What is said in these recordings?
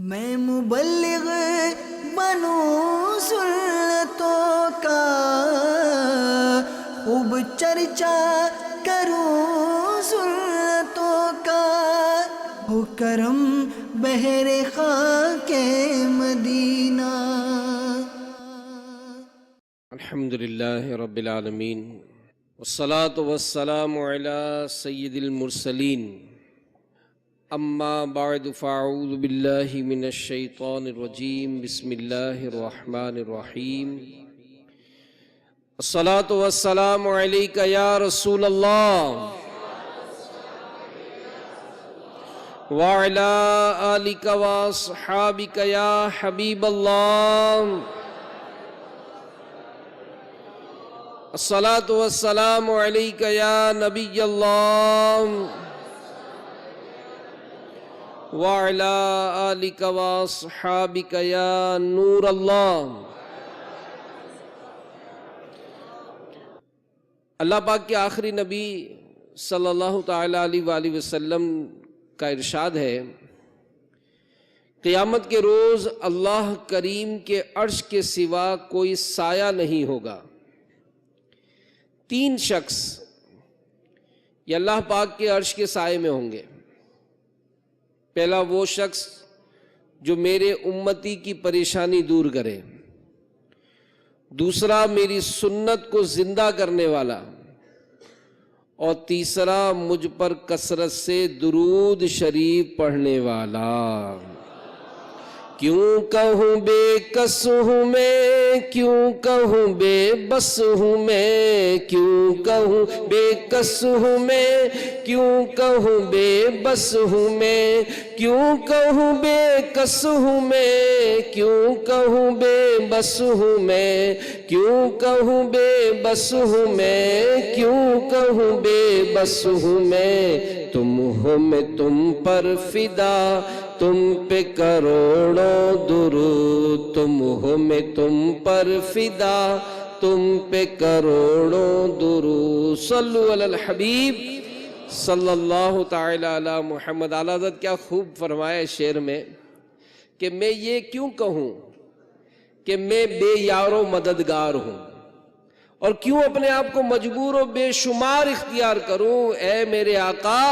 میں مبلغ بنوں سنتوں کا، خوب چرچا کروں سنتوں کا، ہو کرم بہر خاک مدینہ۔ الحمدللہ رب العالمین، والصلاة والسلام علی سید المرسلین، اما بعد فاعوذ باللہ من الشیطان الرجیم، بسم اللہ الرحمن الرحیم۔ الصلاة والسلام علیک یا رسول اللہ وعلی آلک واصحابک یا حبیب اللہ۔ الصلاة والسلام علیک یا نبی اللہ وعلی آلک واصحابک یا نور اللہ۔ اللہ پاک کے آخری نبی صلی اللہ تعالی علیہ وآلہ وسلم کا ارشاد ہے، قیامت کے روز اللہ کریم کے عرش کے سوا کوئی سایہ نہیں ہوگا۔ تین شخص یہ اللہ پاک کے عرش کے سائے میں ہوں گے۔ پہلا وہ شخص جو میرے امتی کی پریشانی دور کرے، دوسرا میری سنت کو زندہ کرنے والا، اور تیسرا مجھ پر کثرت سے درود شریف پڑھنے والا۔ کیوں کہوں بے کس ہوں میں، کیوں کہوں بے بس ہوں میں، کیوں کہوں بے کس ہوں میں، کیوں کہوں بے بس ہوں میں، کیوں کہوں بے کس ہوں میں، کیوں کہوں بے بس ہوں میں، کیوں کہوں بے بس ہوں میں، کیوں کہوں بے بس ہوں میں۔ تم ہو میں تم پر فدا، تم پہ کروڑوں درود، تم ہو میں تم پر فدا، تم پہ کروڑوں درود۔ صلو علی الحبیب صلی اللہ تعالی علی محمد۔ اعلیٰ حضرت کیا خوب فرمایا شعر میں کہ میں یہ کیوں کہوں کہ میں بے یار و مددگار ہوں، اور کیوں اپنے آپ کو مجبور و بے شمار اختیار کروں۔ اے میرے آقا،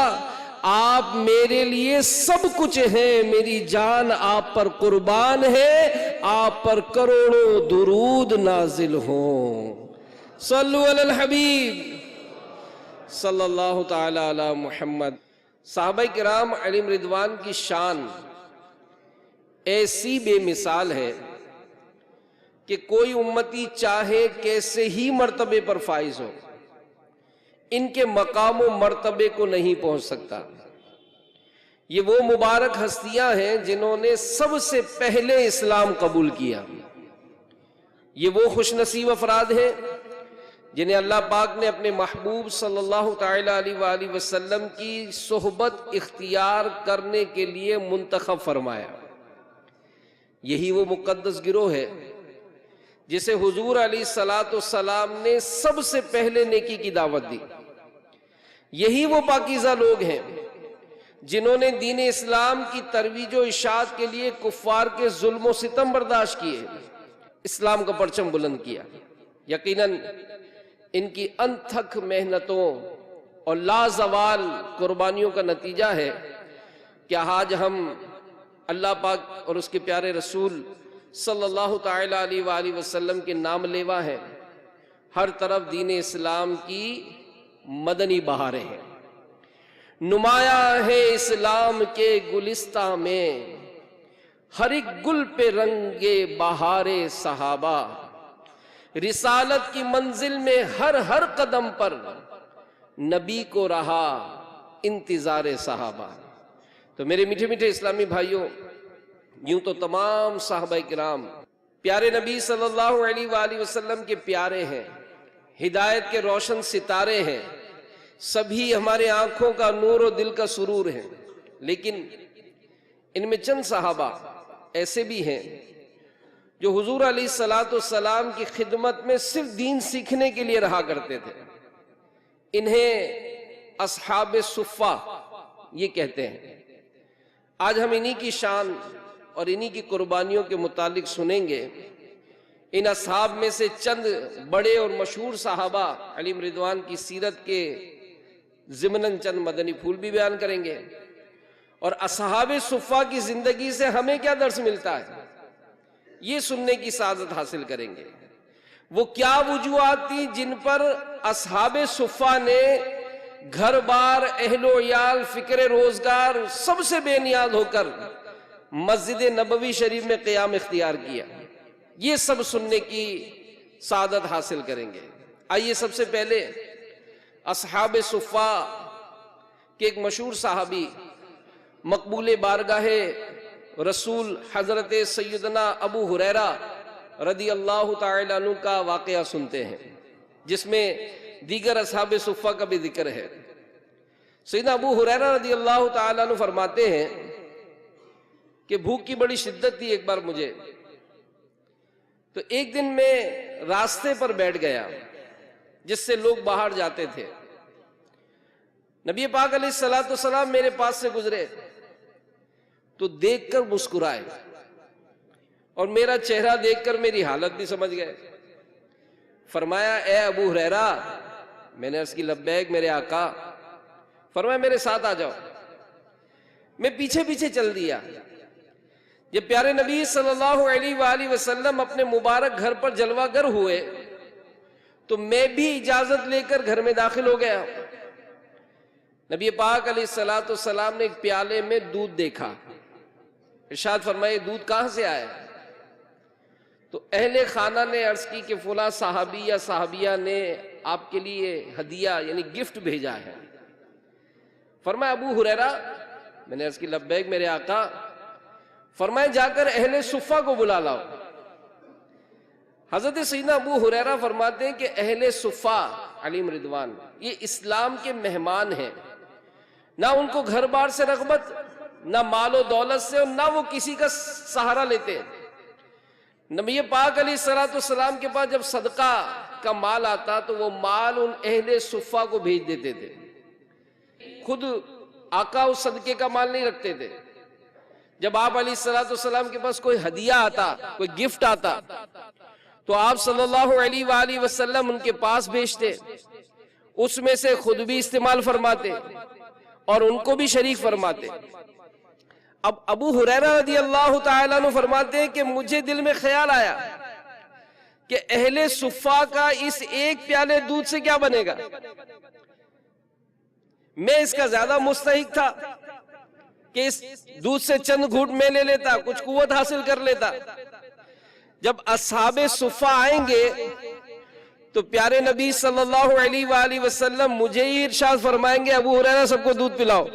آپ میرے لیے سب کچھ ہیں، میری جان آپ پر قربان ہے، آپ پر کروڑوں درود نازل ہوں۔ صلو علی الحبیب صلی اللہ تعالی علی محمد۔ صحابہ کرام علیہم رضوان کی شان ایسی بے مثال ہے کہ کوئی امتی چاہے کیسے ہی مرتبے پر فائز ہو، ان کے مقام و مرتبے کو نہیں پہنچ سکتا۔ یہ وہ مبارک ہستیاں ہیں جنہوں نے سب سے پہلے اسلام قبول کیا۔ یہ وہ خوش نصیب افراد ہیں جنہیں اللہ پاک نے اپنے محبوب صلی اللہ تعالی علیہ وآلہ وسلم کی صحبت اختیار کرنے کے لیے منتخب فرمایا۔ یہی وہ مقدس گروہ ہے جسے حضور علیہ السلام نے سب سے پہلے نیکی کی دعوت دی۔ یہی وہ پاکیزہ لوگ ہیں جنہوں نے دین اسلام کی ترویج و اشاعت کے لیے کفار کے ظلم و ستم برداشت کیے، اسلام کا پرچم بلند کیا۔ یقیناً ان کی انتھک محنتوں اور لازوال قربانیوں کا نتیجہ ہے کہ آج ہم اللہ پاک اور اس کے پیارے رسول صلی اللہ تعالی علیہ وآلہ وسلم کے نام لیوا ہیں۔ ہر طرف دین اسلام کی مدنی بہاریں ہیں۔ نمایاں ہے اسلام کے گلستہ میں، ہر ایک گل پہ رنگے بہار صحابہ۔ رسالت کی منزل میں ہر قدم پر نبی کو رہا انتظار صحابہ۔ تو میرے میٹھے میٹھے اسلامی بھائیوں، یوں تو تمام صحابہ کرام پیارے نبی صلی اللہ علیہ وآلہ وسلم کے پیارے ہیں، ہدایت کے روشن ستارے ہیں، سبھی ہمارے آنکھوں کا نور و دل کا سرور ہیں۔ لیکن ان میں چند صحابہ ایسے بھی ہیں جو حضور علیہ السلام کی خدمت میں صرف دین سیکھنے کے لیے رہا کرتے تھے۔ انہیں اصحاب صفہ یہ کہتے ہیں۔ آج ہم انہی کی شان اور انہی کی قربانیوں کے متعلق سنیں گے۔ ان اصحاب میں سے چند بڑے اور مشہور صحابہ علیہم رضوان کی سیرت کے ضمناً چند مدنی پھول بھی بیان کریں گے، اور اصحاب صفہ کی زندگی سے ہمیں کیا درس ملتا ہے یہ سننے کی سعادت حاصل کریں گے۔ وہ کیا وجوہات تھی جن پر اصحاب صفہ نے گھر بار، اہل و عیال، فکر روزگار سب سے بے نیاز ہو کر مسجد نبوی شریف میں قیام اختیار کیا، یہ سب سننے کی سعادت حاصل کریں گے۔ آئیے سب سے پہلے اصحاب صفہ کے ایک مشہور صحابی، مقبول بارگاہ رسول حضرت سیدنا ابو ہریرہ رضی اللہ تعالی عنہ کا واقعہ سنتے ہیں، جس میں دیگر اصحاب صفہ کا بھی ذکر ہے۔ سیدنا ابو ہریرہ رضی اللہ تعالی عنہ فرماتے ہیں کہ بھوک کی بڑی شدت تھی ایک بار مجھے، تو ایک دن میں راستے پر بیٹھ گیا جس سے لوگ باہر جاتے تھے۔ نبی پاک علیہ السلام میرے پاس سے گزرے تو دیکھ کر مسکرائے، اور میرا چہرہ دیکھ کر میری حالت بھی سمجھ گئے۔ فرمایا اے ابو ہریرہ، میں نے عرض کی لبیک میرے آقا۔ فرمایا میرے ساتھ آ جاؤ۔ میں پیچھے پیچھے چل دیا۔ جب پیارے نبی صلی اللہ علیہ وآلہ وسلم اپنے مبارک گھر پر جلوہ گر ہوئے تو میں بھی اجازت لے کر گھر میں داخل ہو گیا۔ نبی پاک علیہ السلام نے ایک پیالے میں دودھ دیکھا۔ ارشاد فرمائے دودھ کہاں سے آیا؟ تو اہل خانہ نے عرض کی کہ فلاں صحابی یا صحابیہ نے آپ کے لیے ہدیہ یعنی گفٹ بھیجا ہے۔ فرمایا ابو ہریرہ، میں نے عرض کی لبیک میرے آقا۔ فرمائے جا کر اہل صفہ کو بلا لاؤ۔ حضرت سیدنا ابو ہریرہ فرماتے ہیں کہ اہل صفہ علیہم رضوان یہ اسلام کے مہمان ہیں، نہ ان کو گھر بار سے رغبت، نہ مال و دولت سے، اور نہ وہ کسی کا سہارا لیتے ہیں۔ نبی پاک علیہ السلام کے پاس جب صدقہ کا مال آتا تو وہ مال ان اہل صفہ کو بھیج دیتے تھے، خود آقا اس صدقے کا مال نہیں رکھتے تھے۔ جب آپ علیہ السلام کے پاس کوئی ہدیہ آتا، کوئی گفٹ آتا، تو آپ صلی اللہ علیہ وآلہ وسلم ان کے پاس بھیجتے، اس میں سے خود بھی استعمال فرماتے اور ان کو بھی شریک فرماتے۔ اب ابو ہریرہ رضی اللہ تعالیٰ عنہ فرماتے ہیں کہ مجھے دل میں خیال آیا کہ اہل صفہ کا اس ایک پیالے دودھ سے کیا بنے گا؟ میں اس کا زیادہ مستحق تھا کہ اس دودھ سے چند گھونٹ میں لے لیتا، کچھ قوت حاصل کر لیتا۔ جب اصحاب صفہ آئیں گے تو پیارے نبی صلی اللہ علیہ وآلہ وسلم مجھے ہی ارشاد فرمائیں گے ابو ہریرہ سب کو دودھ پلاؤ۔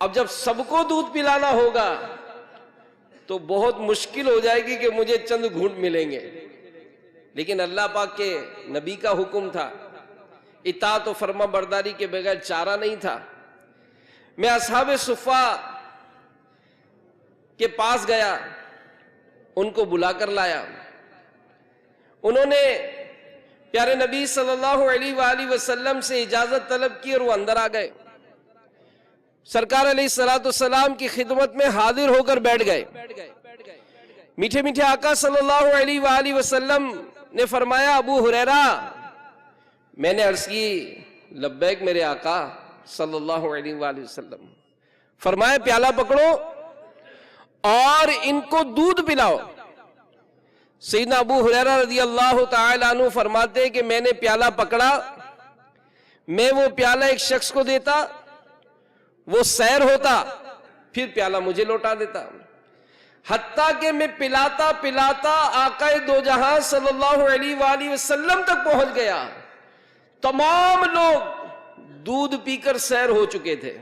اب جب سب کو دودھ پلانا ہوگا تو بہت مشکل ہو جائے گی کہ مجھے چند گھونٹ ملیں گے، لیکن اللہ پاک کے نبی کا حکم تھا، اطاعت و فرما برداری کے بغیر چارہ نہیں تھا۔ میں اصحاب صفہ کے پاس گیا، ان کو بلا کر لایا۔ انہوں نے پیارے نبی صلی اللہ علیہ وآلہ وسلم سے اجازت طلب کی اور وہ اندر آ گئے۔ سرکار علیہ السلام کی خدمت میں حاضر ہو کر بیٹھ گئے۔ میٹھے میٹھے آقا صلی اللہ علیہ وآلہ وسلم نے فرمایا ابو ہریرہ، میں نے عرض کی لبیک میرے آقا صلی اللہ علیہ وآلہ وسلم۔ فرمایا پیالہ پکڑو اور ان کو دودھ پلاؤ۔ سیدنا ابو ہریرہ رضی اللہ تعالیٰ عنہ فرماتے ہیں کہ میں نے پیالہ پکڑا، میں وہ پیالہ ایک شخص کو دیتا، وہ سیر ہوتا، پھر پیالہ مجھے لوٹا دیتا، حتیٰ کہ میں پلاتا پلاتا آقا دو جہاں صلی اللہ علیہ وآلہ وسلم تک پہنچ گیا۔ تمام لوگ دودھ پی کر سیر ہو چکے تھے۔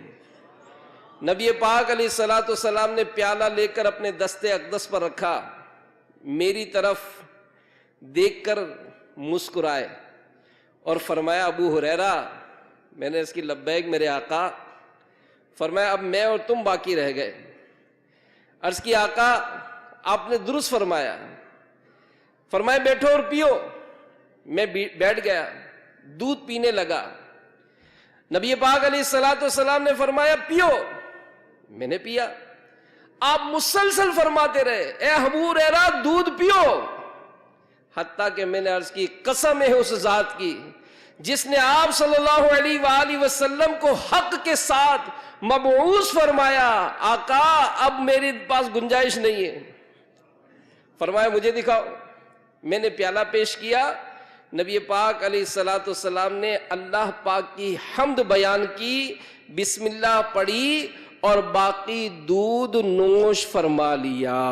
نبی پاک علیہ السلام نے پیالہ لے کر اپنے دست اقدس پر رکھا، میری طرف دیکھ کر مسکرائے اور فرمایا ابو ہریرہ، میں نے اس کی لبیک میرے آقا۔ فرمایا اب میں اور تم باقی رہ گئے۔ عرض کی آقا آپ نے درست فرمایا۔ فرمایا بیٹھو اور پیو۔ میں بیٹھ گیا، دودھ پینے لگا۔ نبی پاک علیہ السلام نے فرمایا پیو، میں نے پیا۔ آپ مسلسل فرماتے رہے اے ابو ہریرہ دودھ پیو، حتیٰ کہ میں نے عرض کی قسم ہے اس ذات کی جس نے آپ صلی اللہ علیہ وآلہ وسلم کو حق کے ساتھ مبعوث فرمایا، آقا اب میرے پاس گنجائش نہیں ہے، فرمایا مجھے دکھاؤ۔ میں نے پیالہ پیش کیا، نبی پاک علیہ الصلوۃ والسلام نے اللہ پاک کی حمد بیان کی، بسم اللہ پڑھی اور باقی دودھ نوش فرما لیا۔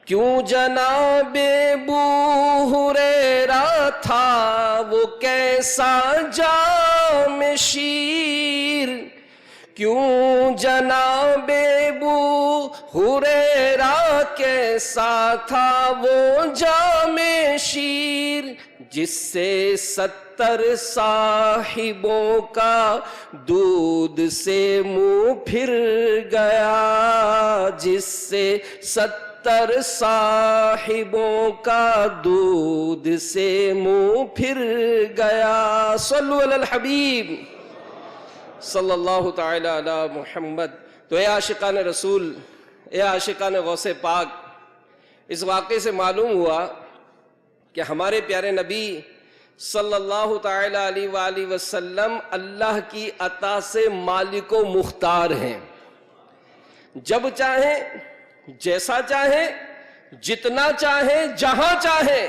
کیوں جناب ابو ہریرہ تھا وہ کیسا جام شیر، کیوں جناب ابو ہریرہ کیسا تھا وہ جام شیر، جس سے 70 صاحبوں کا دودھ سے منہ پھر گیا، جس سے 70 صاحبوں کا دودھ سے منہ پھر گیا۔ صلو علی الحبیب صلی اللہ تعالی علی محمد۔ تو اے عاشقان رسول، اے عاشقان غوث پاک، اس واقعے سے معلوم ہوا کہ ہمارے پیارے نبی صلی اللہ تعالی علیہ وآلہ وسلم اللہ کی عطا سے مالک و مختار ہیں، جب چاہیں، جیسا چاہیں، جتنا چاہیں، جہاں چاہیں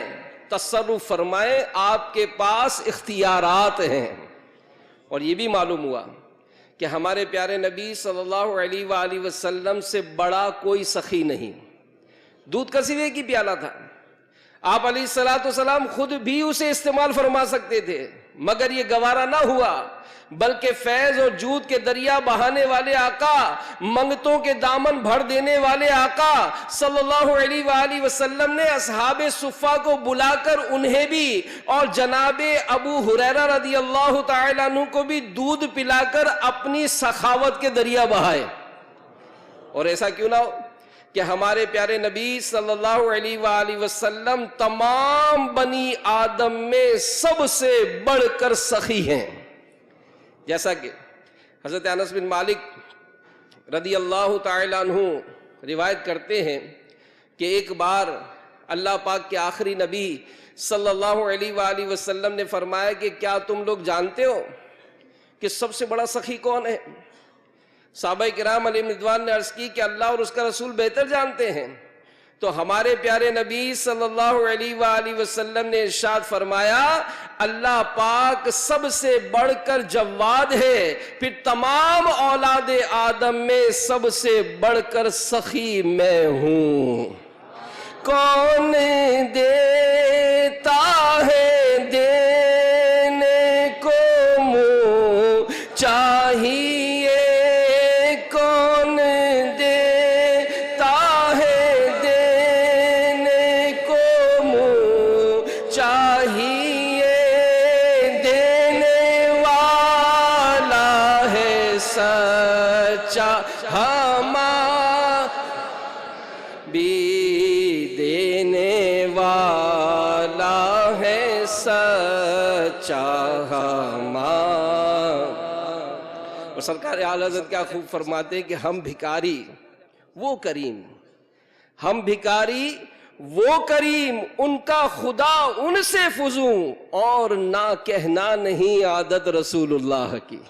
تصرف فرمائیں، آپ کے پاس اختیارات ہیں۔ اور یہ بھی معلوم ہوا کہ ہمارے پیارے نبی صلی اللہ علیہ وآلہ وسلم سے بڑا کوئی سخی نہیں۔ دودھ کا سوے کی پیالہ تھا، آپ علیہ السلام خود بھی اسے استعمال فرما سکتے تھے، مگر یہ گوارا نہ ہوا، بلکہ فیض اور جود کے دریا بہانے والے آقا، منگتوں کے دامن بھر دینے والے آقا صلی اللہ علیہ وآلہ وسلم نے اصحاب صفہ کو بلا کر انہیں بھی اور جناب ابو ہریرہ رضی اللہ تعالیٰ عنہ کو بھی دودھ پلا کر اپنی سخاوت کے دریا بہائے۔ اور ایسا کیوں نہ ہو کہ ہمارے پیارے نبی صلی اللہ علیہ وآلہ وسلم تمام بنی آدم میں سب سے بڑھ کر سخی ہیں، جیسا کہ حضرت انس بن مالک رضی اللہ تعالیٰ عنہ روایت کرتے ہیں کہ ایک بار اللہ پاک کے آخری نبی صلی اللہ علیہ وآلہ وسلم نے فرمایا کہ کیا تم لوگ جانتے ہو کہ سب سے بڑا سخی کون ہے؟ صحابہ کرام علیہ رضوان نے عرض کی کہ اللہ اور اس کا رسول بہتر جانتے ہیں۔ تو ہمارے پیارے نبی صلی اللہ علیہ وآلہ وسلم نے ارشاد فرمایا اللہ پاک سب سے بڑھ کر جواد ہے، پھر تمام اولاد آدم میں سب سے بڑھ کر سخی میں ہوں۔ کون دیتا ہے دینے کو منہ چاہیے، کون دیتا ہے دینے کو منہ چاہیے، دینے والا ہے سچا ہمارا بھی، دینے والا ہے سچا ہمارا۔ اور سرکار اعلی حضرت کیا خوب فرماتے کہ ہم بھکاری وہ کریم، ہم بھکاری وہ کریم، ان کا خدا ان سے فزوں، اور نہ کہنا نہیں عادت رسول اللہ کی۔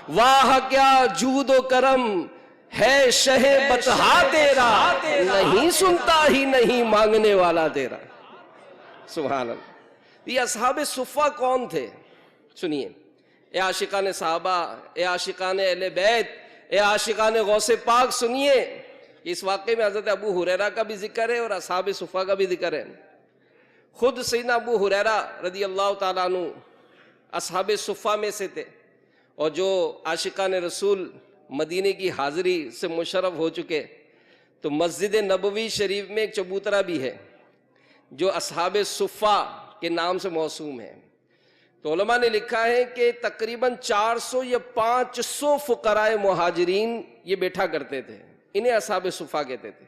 واہ کیا جود و کرم ہے شہ بطحا تیرا، نہیں سنتا ہی نہیں مانگنے والا تیرا۔ سبحان اللہ۔ یہ اصحاب صفہ کون تھے؟ سنیے، اے عاشقان صحابہ، اے عاشقان اہل بیت، اے عاشقان غوث پاک، سنیے، اس واقعے میں حضرت ابو ہریرہ کا بھی ذکر ہے اور اصحاب صفہ کا بھی ذکر ہے۔ خود سیدنا ابو ہریرہ رضی اللہ تعالیٰ عنہ اصحاب صفہ میں سے تھے، اور جو عاشقان رسول مدینے کی حاضری سے مشرف ہو چکے، تو مسجد نبوی شریف میں ایک چبوترا بھی ہے جو اصحاب صفہ کے نام سے موسوم ہے۔ تو علماء نے لکھا ہے کہ تقریباً 400 یا 500 فقراء مہاجرین یہ بیٹھا کرتے تھے، انہیں اصحاب صفہ کہتے تھے۔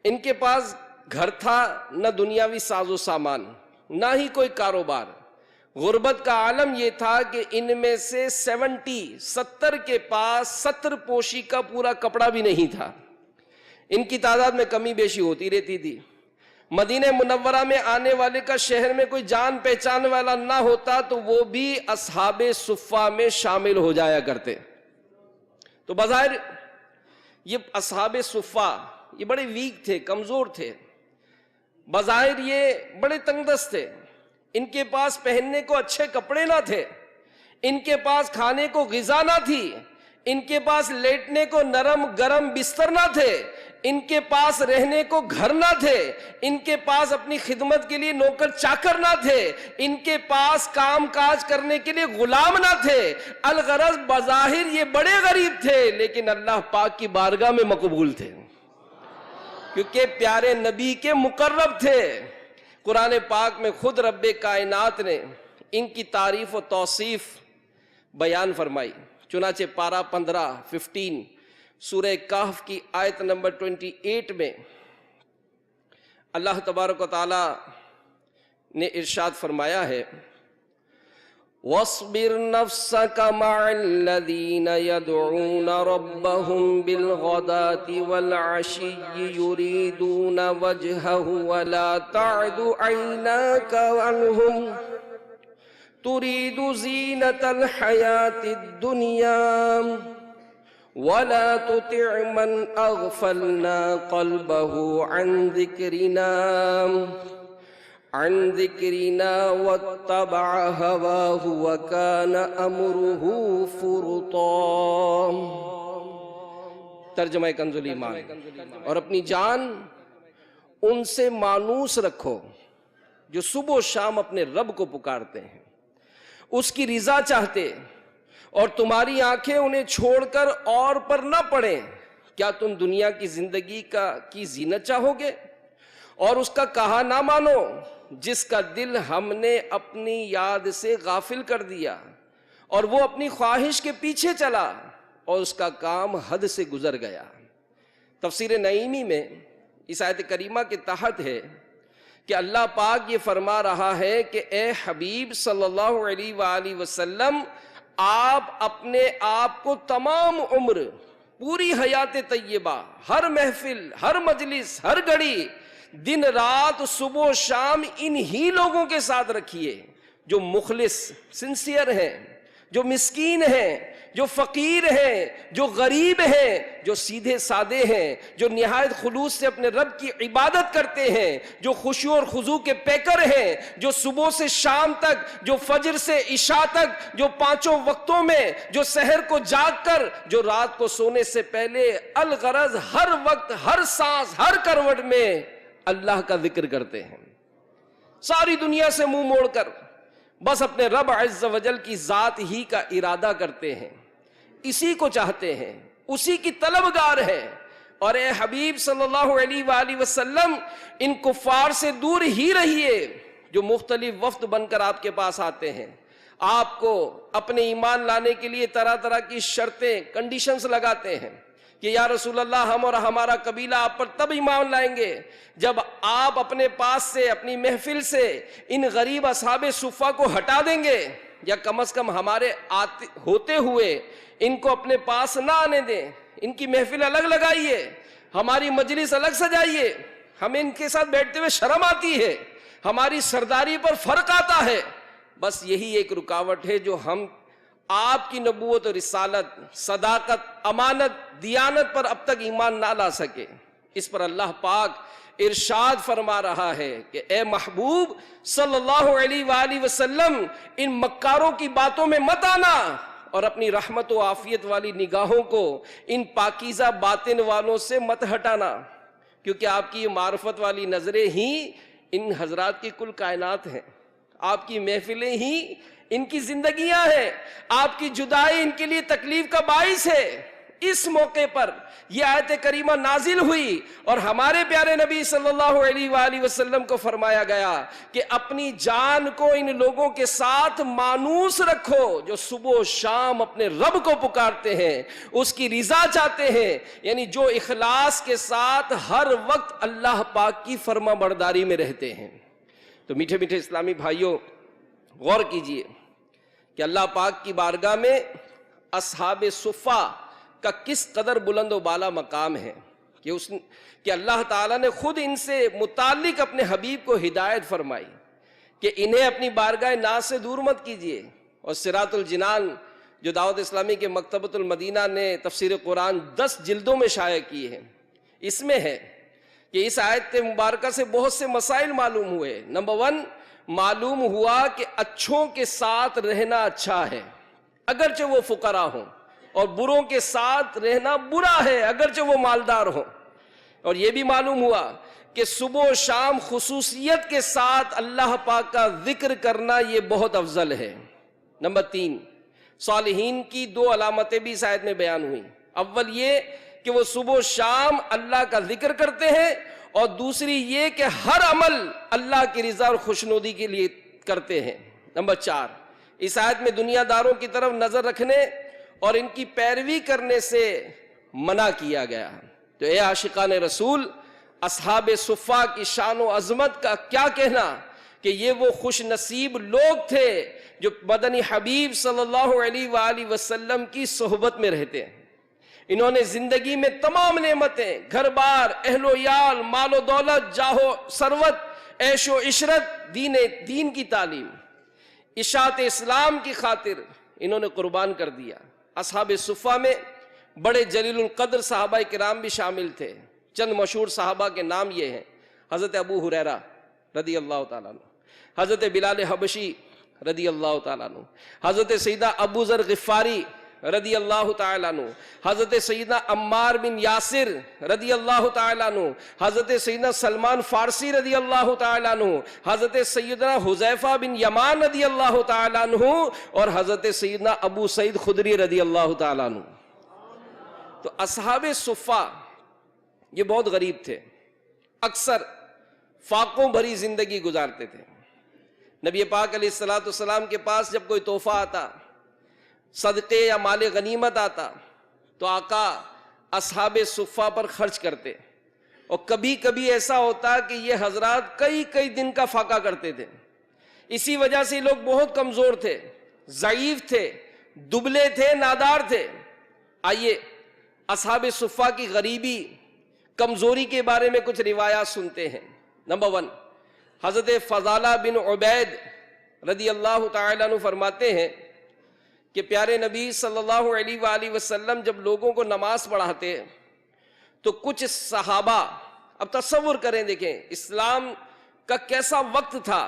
ان کے پاس گھر تھا نہ دنیاوی ساز و سامان، نہ ہی کوئی کاروبار، غربت کا عالم یہ تھا کہ ان میں سے 70 کے پاس ستر پوشی کا پورا کپڑا بھی نہیں تھا. ان کی تعداد میں کمی بیشی ہوتی رہتی تھی. مدینہ منورہ میں آنے والے کا شہر میں کوئی جان پہچان والا نہ ہوتا تو وہ بھی اصحاب صفہ میں شامل ہو جایا کرتے. تو بظاہر یہ اصحاب صفہ یہ بڑے ویک تھے، کمزور تھے، بظاہر یہ بڑے تنگ دست تھے. ان کے پاس پہننے کو اچھے کپڑے نہ تھے، ان کے پاس کھانے کو غذا نہ تھی، ان کے پاس لیٹنے کو نرم گرم بستر نہ تھے، ان کے پاس رہنے کو گھر نہ تھے، ان کے پاس اپنی خدمت کے لیے نوکر چاکر نہ تھے، ان کے پاس کام کاج کرنے کے لیے غلام نہ تھے. الغرض بظاہر یہ بڑے غریب تھے لیکن اللہ پاک کی بارگاہ میں مقبول تھے کیونکہ پیارے نبی کے مقرب تھے. قرآن پاک میں خود رب کائنات نے ان کی تعریف و توصیف بیان فرمائی. چنانچہ پارہ 15 سورہ کہف کی آیت نمبر 28 میں اللہ تبارک و تعالی نے ارشاد فرمایا ہے وَاصْبِرْ نَفْسَكَ مَعَ الَّذِينَ يَدْعُونَ رَبَّهُمْ بِالْغَدَاةِ وَالْعَشِيِّ يُرِيدُونَ وَجْهَهُ وَلَا تَعْدُ عَيْنَاكَ عَنْهُمْ تُرِيدُ زِينَةَ الْحَيَاةِ الدُّنْيَا وَلَا تُطِعْ مَنْ أَغْفَلْنَا قَلْبَهُ عن ذکرنا واتبع هواه وكان امره فرطا. ترجمہ کنز الایمان. اور اپنی جان ان سے مانوس رکھو جو صبح و شام اپنے رب کو پکارتے ہیں، اس کی رضا چاہتے، اور تمہاری آنکھیں انہیں چھوڑ کر اور پر نہ پڑیں. کیا تم دنیا کی زندگی کی زینت چاہو گے اور اس کا کہا نہ مانو جس کا دل ہم نے اپنی یاد سے غافل کر دیا اور وہ اپنی خواہش کے پیچھے چلا اور اس کا کام حد سے گزر گیا. تفسیر نعیمی میں اس آیت کریمہ کے تحت ہے کہ اللہ پاک یہ فرما رہا ہے کہ اے حبیب صلی اللہ علیہ وآلہ وسلم، آپ اپنے آپ کو تمام عمر، پوری حیات طیبہ، ہر محفل، ہر مجلس، ہر گھڑی، دن رات، صبح و شام انہی لوگوں کے ساتھ رکھیے جو مخلص، سنسیئر ہیں، جو مسکین ہیں، جو فقیر ہیں، جو غریب ہیں، جو سیدھے سادے ہیں، جو نہایت خلوص سے اپنے رب کی عبادت کرتے ہیں، جو خشوع اور خضوع کے پیکر ہیں، جو صبح سے شام تک، جو فجر سے عشاء تک، جو پانچوں وقتوں میں، جو سحر کو جاگ کر، جو رات کو سونے سے پہلے الغرض ہر وقت، ہر سانس، ہر کروٹ میں اللہ کا ذکر کرتے ہیں، ساری دنیا سے منہ موڑ کر بس اپنے رب عز و جل کی ذات ہی کا ارادہ کرتے ہیں، اسی کو چاہتے ہیں، اسی کی طلبگار ہیں. اور اے حبیب صلی اللہ علیہ وآلہ وسلم، ان کفار سے دور ہی رہیے جو مختلف وفد بن کر آپ کے پاس آتے ہیں، آپ کو اپنے ایمان لانے کے لیے طرح طرح کی شرطیں، کنڈیشنز لگاتے ہیں کہ یا رسول اللہ، ہم اور ہمارا قبیلہ آپ پر تب ایمان لائیں گے جب آپ اپنے پاس سے، اپنی محفل سے ان غریب اصحاب صفہ کو ہٹا دیں گے، یا کم از کم ہمارے ہوتے ہوئے ان کو اپنے پاس نہ آنے دیں. ان کی محفل الگ لگائیے، ہماری مجلس الگ سجائیے. ہمیں ان کے ساتھ بیٹھتے ہوئے شرم آتی ہے، ہماری سرداری پر فرق آتا ہے. بس یہی ایک رکاوٹ ہے جو ہم آپ کی نبوت اور رسالت، صداقت، امانت، دیانت پر اب تک ایمان نہ لا سکے. اس پر اللہ پاک ارشاد فرما رہا ہے کہ اے محبوب صلی اللہ علیہ وآلہ وسلم، ان مکاروں کی باتوں میں مت آنا اور اپنی رحمت و عافیت والی نگاہوں کو ان پاکیزہ باطن والوں سے مت ہٹانا، کیونکہ آپ کی یہ معرفت والی نظریں ہی ان حضرات کی کل کائنات ہیں، آپ کی محفلیں ہی ان کی زندگیاں ہیں، آپ کی جدائی ان کے لیے تکلیف کا باعث ہے. اس موقع پر یہ آیت کریمہ نازل ہوئی اور ہمارے پیارے نبی صلی اللہ علیہ وآلہ وسلم کو فرمایا گیا کہ اپنی جان کو ان لوگوں کے ساتھ مانوس رکھو جو صبح و شام اپنے رب کو پکارتے ہیں، اس کی رضا چاہتے ہیں، یعنی جو اخلاص کے ساتھ ہر وقت اللہ پاک کی فرما برداری میں رہتے ہیں. تو میٹھے میٹھے اسلامی بھائیوں، غور کیجئے کہ اللہ پاک کی بارگاہ میں اصحاب صفہ کا کس قدر بلند و بالا مقام ہے کہ اللہ تعالیٰ نے خود ان سے متعلق اپنے حبیب کو ہدایت فرمائی کہ انہیں اپنی بارگاہ ناز سے دور مت کیجئے. اور صراط الجنان جو دعوت اسلامی کے مکتبۃ المدینہ نے تفسیر قرآن 10 جلدوں میں شائع کی ہے، اس میں ہے کہ اس آیت مبارکہ سے بہت سے مسائل معلوم ہوئے. نمبر 1 معلوم ہوا کہ اچھوں کے ساتھ رہنا اچھا ہے اگرچہ وہ فقراء ہوں، اور بروں کے ساتھ رہنا برا ہے اگرچہ وہ مالدار ہوں. اور یہ بھی معلوم ہوا کہ صبح و شام خصوصیت کے ساتھ اللہ پاک کا ذکر کرنا یہ بہت افضل ہے. نمبر 3 صالحین کی 2 علامتیں بھی اس آیت میں بیان ہوئی. اول یہ کہ وہ صبح و شام اللہ کا ذکر کرتے ہیں، اور دوسری یہ کہ ہر عمل اللہ کی رضا اور خوشنودی کے لیے کرتے ہیں. نمبر 4 اس آیت میں دنیا داروں کی طرف نظر رکھنے اور ان کی پیروی کرنے سے منع کیا گیا. تو اے عاشقان رسول، اصحاب صفہ کی شان و عظمت کا کیا کہنا کہ یہ وہ خوش نصیب لوگ تھے جو مدنی حبیب صلی اللہ علیہ وآلہ وسلم کی صحبت میں رہتے ہیں. انہوں نے زندگی میں تمام نعمتیں، گھر بار، اہل و عیال، مال و دولت، جاہ و ثروت، عیش و عشرت، دین کی تعلیم، اشاعت اسلام کی خاطر انہوں نے قربان کر دیا. اصحاب صفہ میں بڑے جلیل القدر صحابہ کرام بھی شامل تھے. چند مشہور صحابہ کے نام یہ ہیں: حضرت ابو ہریرہ رضی اللہ تعالیٰ عنہ، حضرت بلال حبشی رضی اللہ تعالیٰ عنہ، حضرت سیدنا ابو ذر غفاری رضی اللہ تعالیٰ عنہ، حضرت سیدنا عمار بن یاسر رضی اللہ تعالیٰ عنہ، حضرت سیدنا سلمان فارسی رضی اللہ تعالیٰ عنہ، حضرت سیدنا حذیفہ بن یمان رضی اللہ تعالیٰ عنہ، اور حضرت سیدنا ابو سعید خدری رضی اللہ تعالیٰ عنہ. تو اصحاب صفہ یہ بہت غریب تھے، اکثر فاقوں بھری زندگی گزارتے تھے. نبی پاک علیہ السلام کے پاس جب کوئی تحفہ آتا، صدقے یا مال غنیمت آتا، تو آقا اصحاب صفہ پر خرچ کرتے. اور کبھی کبھی ایسا ہوتا کہ یہ حضرات کئی دن کا فاقہ کرتے تھے. اسی وجہ سے لوگ بہت کمزور تھے، ضعیف تھے، دبلے تھے، نادار تھے. آئیے اصحاب صفہ کی غریبی، کمزوری کے بارے میں کچھ روایات سنتے ہیں. نمبر 1 حضرت فضالہ بن عبید رضی اللہ تعالیٰ عنہ فرماتے ہیں کہ پیارے نبی صلی اللہ علیہ وآلہ وسلم جب لوگوں کو نماز پڑھاتے تو کچھ صحابہ، اب تصور کریں، دیکھیں اسلام کا کیسا وقت تھا،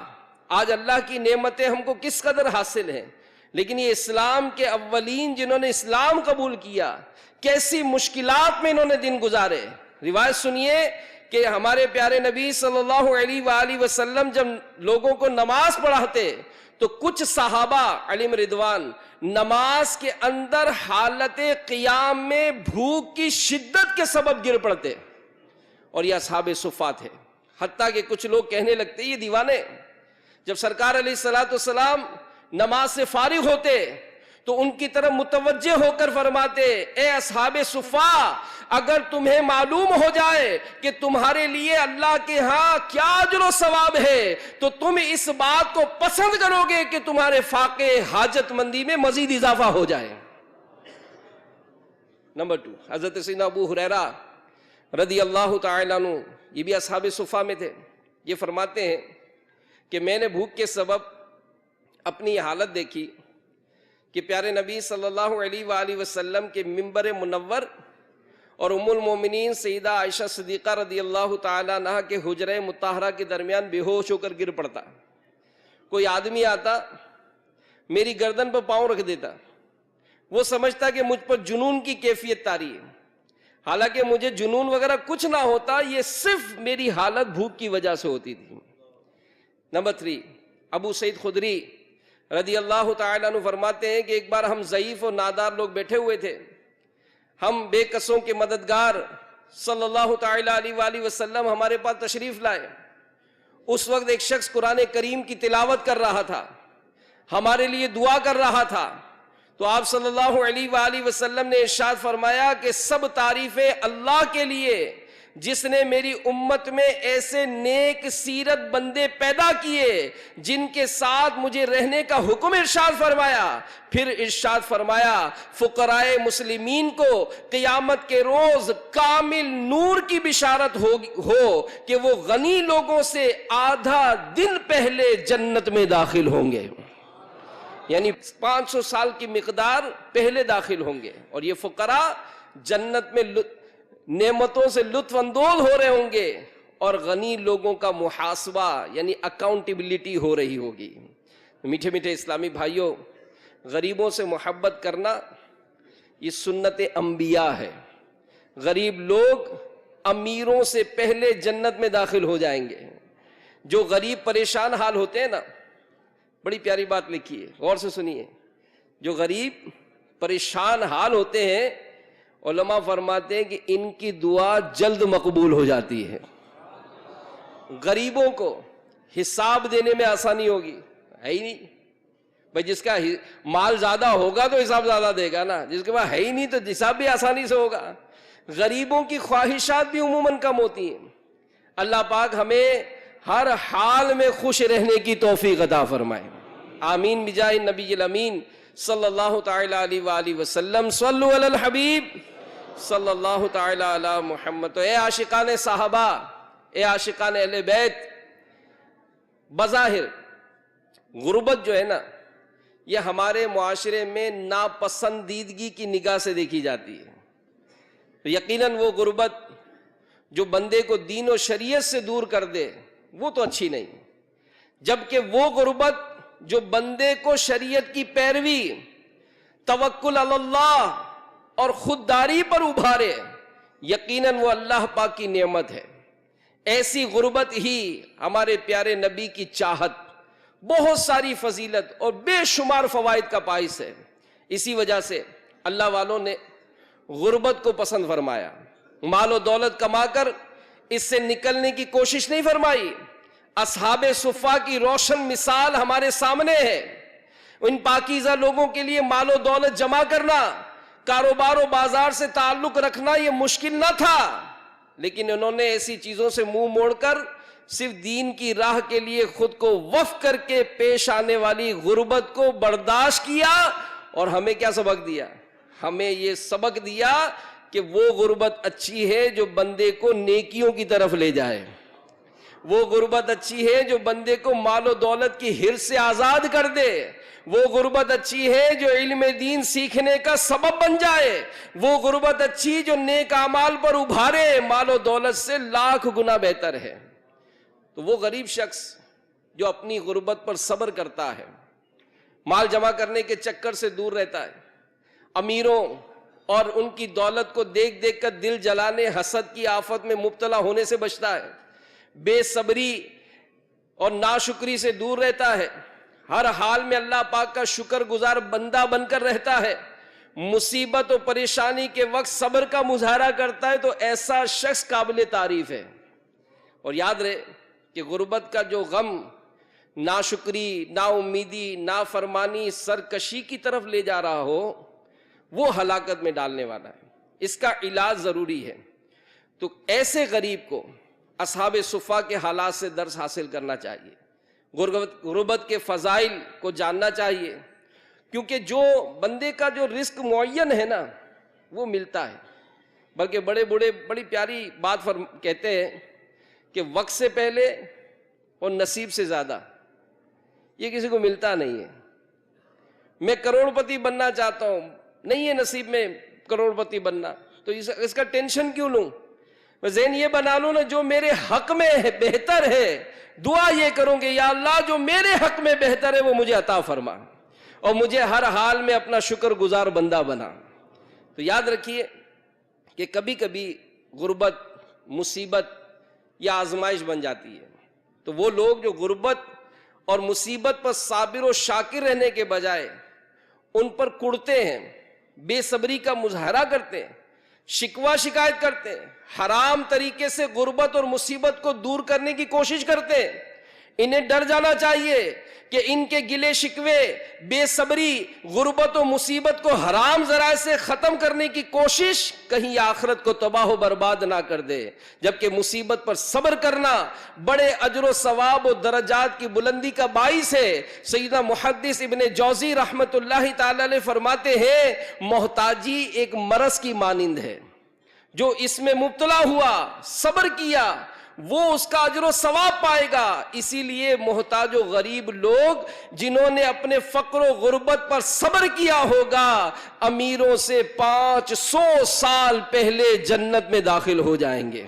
آج اللہ کی نعمتیں ہم کو کس قدر حاصل ہیں، لیکن یہ اسلام کے اولین جنہوں نے اسلام قبول کیا، کیسی مشکلات میں انہوں نے دن گزارے. روایت سنیے کہ ہمارے پیارے نبی صلی اللہ علیہ وآلہ وسلم جب لوگوں کو نماز پڑھاتے تو کچھ صحابہ علیہم رضوان نماز کے اندر حالت قیام میں بھوک کی شدت کے سبب گر پڑتے، اور یہ اصحاب صفہ تھے. حتیٰ کہ کچھ لوگ کہنے لگتے یہ دیوانے. جب سرکار علیہ السلام نماز سے فارغ ہوتے تو ان کی طرف متوجہ ہو کر فرماتے: اے اصحاب صفہ، اگر تمہیں معلوم ہو جائے کہ تمہارے لیے اللہ کے ہاں کیا اجر و ثواب ہے تو تم اس بات کو پسند کرو گے کہ تمہارے فاقے حاجت مندی میں مزید اضافہ ہو جائے. نمبر 2 حضرت سیدنا ابو ہریرہ رضی اللہ تعالیٰ عنہ، یہ بھی اصحاب صفہ میں تھے. یہ فرماتے ہیں کہ میں نے بھوک کے سبب اپنی حالت دیکھی کہ پیارے نبی صلی اللہ علیہ وآلہ وسلم کے منبر منور اور ام المومنین سیدہ عائشہ صدیقہ رضی اللہ تعالیٰ عنہ کے حجرہ مطہرہ کے درمیان بے ہوش ہو کر گر پڑتا. کوئی آدمی آتا، میری گردن پر پاؤں رکھ دیتا، وہ سمجھتا کہ مجھ پر جنون کی کیفیت طاری ہے، حالانکہ مجھے جنون وغیرہ کچھ نہ ہوتا، یہ صرف میری حالت بھوک کی وجہ سے ہوتی تھی. نمبر 3 ابو سعید خدری رضی اللہ تعالیٰ عنہ فرماتے ہیں کہ ایک بار ہم ضعیف اور نادار لوگ بیٹھے ہوئے تھے، ہم بے کسوں کے مددگار صلی اللہ تعالیٰ علیہ وآلہ وسلم ہمارے پاس تشریف لائے. اس وقت ایک شخص قرآن کریم کی تلاوت کر رہا تھا، ہمارے لیے دعا کر رہا تھا. تو آپ صلی اللہ علیہ وآلہ وسلم نے ارشاد فرمایا کہ سب تعریفیں اللہ کے لیے جس نے میری امت میں ایسے نیک سیرت بندے پیدا کیے جن کے ساتھ مجھے رہنے کا حکم ارشاد فرمایا. پھر ارشاد فرمایا فقراء مسلمین کو قیامت کے روز کامل نور کی بشارت ہو کہ وہ غنی لوگوں سے آدھا دن پہلے جنت میں داخل ہوں گے. یعنی 500 سال کی مقدار پہلے داخل ہوں گے، اور یہ فقراء جنت میں نعمتوں سے لطف اندوز ہو رہے ہوں گے، اور غنی لوگوں کا محاسبہ یعنی اکاؤنٹیبلٹی ہو رہی ہوگی. میٹھے میٹھے اسلامی بھائیوں، غریبوں سے محبت کرنا یہ سنت انبیاء ہے. غریب لوگ امیروں سے پہلے جنت میں داخل ہو جائیں گے. جو غریب پریشان حال ہوتے ہیں نا، بڑی پیاری بات لکھی ہے، غور سے سنیے. جو غریب پریشان حال ہوتے ہیں، علماء فرماتے ہیں کہ ان کی دعا جلد مقبول ہو جاتی ہے. غریبوں کو حساب دینے میں آسانی ہوگی. ہے ہی نہیں بھائی، جس کا مال زیادہ ہوگا تو حساب زیادہ دے گا نا، جس کے پاس ہے ہی نہیں تو حساب بھی آسانی سے ہوگا. غریبوں کی خواہشات بھی عموماً کم ہوتی ہیں. اللہ پاک ہمیں ہر حال میں خوش رہنے کی توفیق عطا فرمائے. آمین بجاہ نبی الامین صلی اللہ تعالی علیہ وآلہ وسلم. صلو علی الحبیب صلی اللہ تعالی علی محمد. تو اے عاشقان صحابہ، اے عاشقان اہل بیت، بظاہر غربت جو ہے نا، یہ ہمارے معاشرے میں ناپسندیدگی کی نگاہ سے دیکھی جاتی ہے. یقیناً وہ غربت جو بندے کو دین و شریعت سے دور کر دے وہ تو اچھی نہیں، جبکہ وہ غربت جو بندے کو شریعت کی پیروی، توکل علی اللہ اور خودداری پر ابھارے، یقیناً وہ اللہ پاک کی نعمت ہے. ایسی غربت ہی ہمارے پیارے نبی کی چاہت، بہت ساری فضیلت اور بے شمار فوائد کا باعث ہے. اسی وجہ سے اللہ والوں نے غربت کو پسند فرمایا. مال و دولت کما کر اس سے نکلنے کی کوشش نہیں فرمائی. اصحاب صفا کی روشن مثال ہمارے سامنے ہے. ان پاکیزہ لوگوں کے لیے مال و دولت جمع کرنا، کاروبار و بازار سے تعلق رکھنا یہ مشکل نہ تھا، لیکن انہوں نے ایسی چیزوں سے منہ موڑ کر صرف دین کی راہ کے لیے خود کو وقف کر کے پیش آنے والی غربت کو برداشت کیا. اور ہمیں کیا سبق دیا؟ ہمیں یہ سبق دیا کہ وہ غربت اچھی ہے جو بندے کو نیکیوں کی طرف لے جائے. وہ غربت اچھی ہے جو بندے کو مال و دولت کی ہرس سے آزاد کر دے. وہ غربت اچھی ہے جو علم دین سیکھنے کا سبب بن جائے. وہ غربت اچھی جو نیک اعمال پر ابھارے، مال و دولت سے لاکھ گنا بہتر ہے. تو وہ غریب شخص جو اپنی غربت پر صبر کرتا ہے، مال جمع کرنے کے چکر سے دور رہتا ہے، امیروں اور ان کی دولت کو دیکھ دیکھ کر دل جلانے، حسد کی آفت میں مبتلا ہونے سے بچتا ہے، بے صبری اور ناشکری سے دور رہتا ہے، ہر حال میں اللہ پاک کا شکر گزار بندہ بن کر رہتا ہے، مصیبت و پریشانی کے وقت صبر کا مظاہرہ کرتا ہے، تو ایسا شخص قابل تعریف ہے. اور یاد رہے کہ غربت کا جو غم ناشکری، نا امیدی، نافرمانی، سرکشی کی طرف لے جا رہا ہو، وہ ہلاکت میں ڈالنے والا ہے. اس کا علاج ضروری ہے. تو ایسے غریب کو اصحاب صفا کے حالات سے درس حاصل کرنا چاہیے، غربت کے فضائل کو جاننا چاہیے، کیونکہ جو بندے کا جو رزق معین ہے نا وہ ملتا ہے. بلکہ بڑے بوڑھے بڑی پیاری بات کہتے ہیں کہ وقت سے پہلے اور نصیب سے زیادہ یہ کسی کو ملتا نہیں ہے. میں کروڑ پتی بننا چاہتا ہوں، نہیں ہے نصیب میں کروڑ پتی بننا، تو اس کا ٹینشن کیوں لوں؟ میں ذہن یہ بنا لوں نا جو میرے حق میں بہتر ہے، دعا یہ کروں گے یا اللہ جو میرے حق میں بہتر ہے وہ مجھے عطا فرما، اور مجھے ہر حال میں اپنا شکر گزار بندہ بنا. تو یاد رکھیے کہ کبھی کبھی غربت مصیبت یا آزمائش بن جاتی ہے. تو وہ لوگ جو غربت اور مصیبت پر صابر و شاکر رہنے کے بجائے ان پر کڑتے ہیں، بے صبری کا مظاہرہ کرتے ہیں، شکوہ شکایت کرتے ہیں، حرام طریقے سے غربت اور مصیبت کو دور کرنے کی کوشش کرتے ہیں، انہیں ڈر جانا چاہیے کہ ان کے گلے شکوے، بے صبری، غربت و مصیبت کو حرام ذرائع سے ختم کرنے کی کوشش کہیں آخرت کو تباہ و برباد نہ کر دے، جبکہ مصیبت پر صبر کرنا بڑے اجر و ثواب و درجات کی بلندی کا باعث ہے۔ سیدنا محدث ابن جوزی رحمت اللہ تعالی علیہ فرماتے ہیں محتاجی ایک مرض کی مانند ہے، جو اس میں مبتلا ہوا، صبر کیا، وہ اس کا اجر و ثواب پائے گا۔ اسی لیے محتاج و غریب لوگ جنہوں نے اپنے فقر و غربت پر صبر کیا ہوگا، امیروں سے 500 سال پہلے جنت میں داخل ہو جائیں گے۔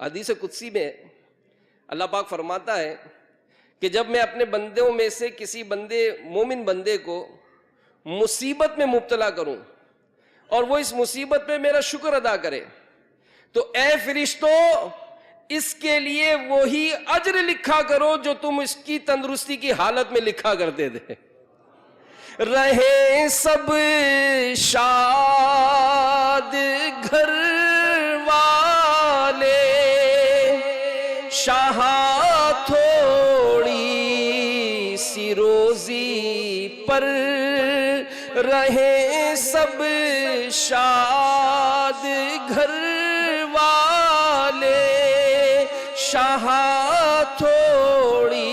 حدیث قدسی میں اللہ پاک فرماتا ہے کہ جب میں اپنے بندوں میں سے کسی مومن بندے کو مصیبت میں مبتلا کروں اور وہ اس مصیبت پہ میرا شکر ادا کرے، تو اے فرشتوں اس کے لیے وہی اجر لکھا کرو جو تم اس کی تندرستی کی حالت میں لکھا کرتے تھے۔ رہے سب شاد گھر والے، شاہ تھوڑی سی روزی پر، رہے سب شاد گھر والے، شاہ تھوڑی